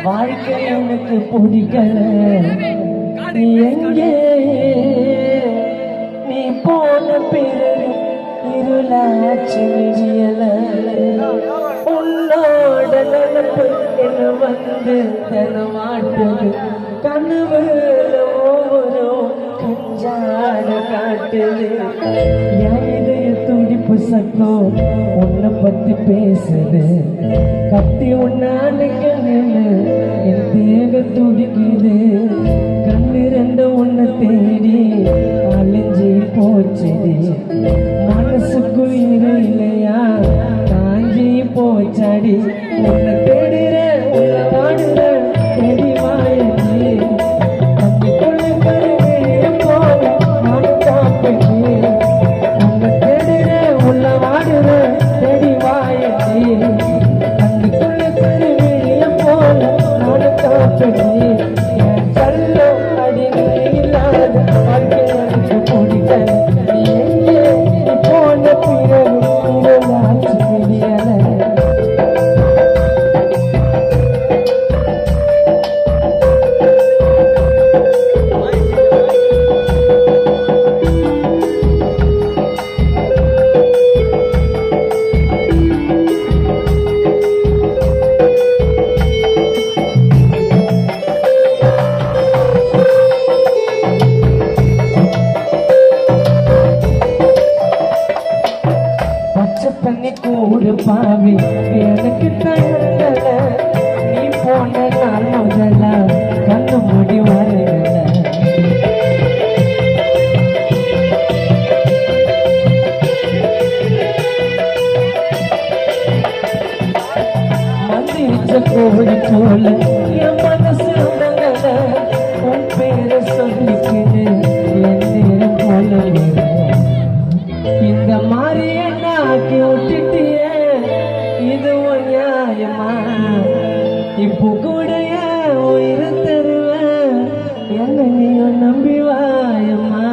வாழ்க்கை எனக்கு பிடிக்கல, நீ எங்கே நீ போன பிறகு இருளாச்சு விடியல. உன்னோட நினைப்பு என்ன வந்து தனமாட்டுது, கனவுல ஒவ்வொரு கஞ்சாட காட்டுது. என் இதய துடிப்பு சத்தம் உன்னை பத்தி பேசுது, கத்தி உன்னானுக்கு என் தேக துடிக்குது. கண்ணு ரெண்டு உன்னை தேடி அழிஞ்சி போச்சுது, மனசுக்கு இல்லையா காஞ்சி போச்சாடி. உன்னை தேடுற உன்னை வாடுற தேடி வாயி அதுக்குள்ள கருவிய போல நான் காப்பேன். உன்னை தேடுற உன்னை வாடுற தேடி வாயி அதுக்குள்ள கருவிய போல நான் காப்பேன். என் செல்லம் அடிமை இல்லாத வாழ்க்கை எனக்கு பிடிக்கல, நீ எங்கே நீ போன பிறகு இருளாச்சு விடியல. பண்ணி கூடு பாவி எனக்கு தயங்கல, நீ போன நாள் முதல்ல கண்ணு முடி வரல. மந்திரிச்ச கோழி போல என் மனசு மங்கள, உன் பேரை சொல்லிக்கிது என் நேரம் போல. இந்த மாதிரி என்ன ஆக்கி விட்டுட்டிய, இது நியாயமா? இப்போ கூட உயிரை தருவேன், என்ன நீயும் நம்பி வாயம்மா.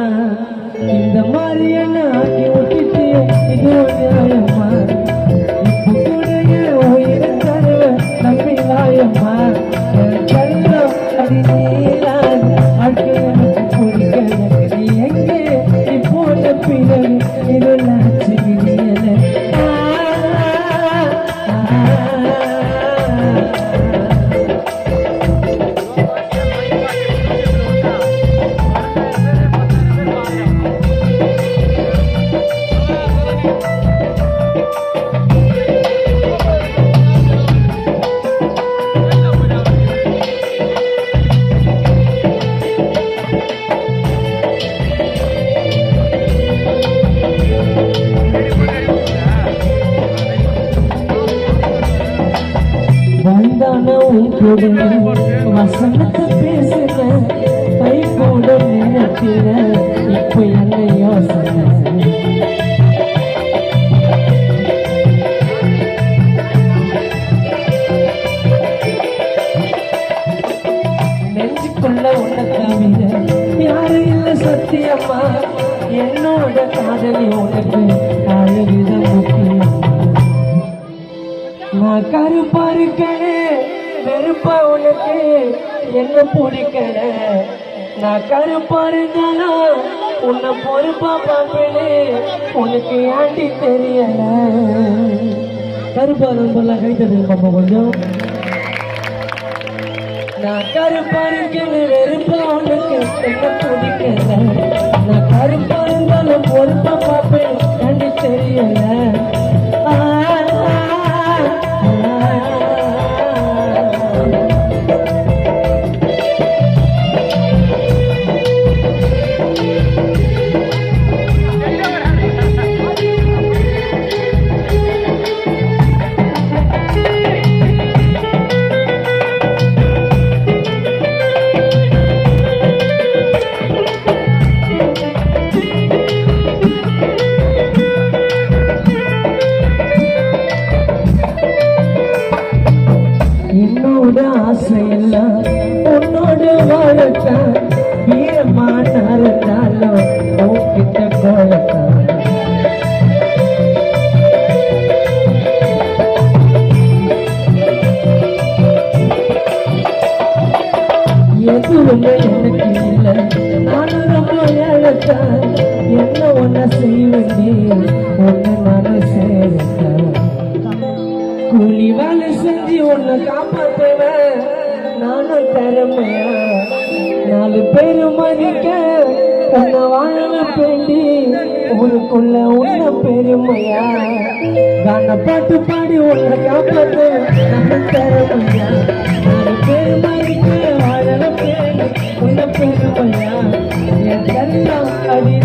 இந்த மாதிரி என்ன ஆக்கி விட்டுட்டிய, இது நியாயமா? இப்போ கூட உயிரை தருவேன், நம்பி வாயம்மா. செல்லம் அடி நீராது வாழ்க்கை எனக்கு பிடிக்கல, நீ எங்கே நீ போன பிறகு இருளாச்சு விடியல. வந்தான உன் கூட வசனத்தை பேசுற, கை கூட நினைக்கிற, இப்ப என்ன யோசனை? நெஞ்சுக்குள்ள உன்னை தவிர யாரு இல்ல சத்தியம்மா, என்னோட காதலி உனக்கு அழகுதான் முக்கியம். நான் கருப்பா இருக்கனே வெறுப்பா உனக்கு என்ன பிடிக்கல, நான் கருப்பா இருந்தாலும் உன்னை பொறுப்பா பார்ப்பேனே உனக்கு ஆண்டி தெரியல. கருப்பா நம்பர்லாம் கை தருங்க பாப்பா கொஞ்சம். நான் கருப்பா இருக்கனே வெறுப்பா உனக்கு என்ன பிடிக்கல, நான் கருப்பா இருந்தாலும் பொறுப்பா பார்ப்பேன் ஆண்டி தெரியல. எனக்கு இல்லை. நானும் ரொம்ப ஏழத்தான், என்ன ஒன்ன செய்வேண்டி ஒன்னு நானும் சேரத்தான். கூலி வேலை செஞ்சு உன்னை காப்பாற்றுவேன் நானும் திறமையா. 4 பேரு மதிக்க உன்னை வாழ வேண்டி ஊருக்குள்ள உன்ன பெருமையா. கான பாட்டு பாடி உன்னை காப்பாற்றுவேன் நானும் திறமையா. 4 பேரு மதிக்க வாழ வேண்டி உன்ன பெருமையா. என் கண்ணம் அடி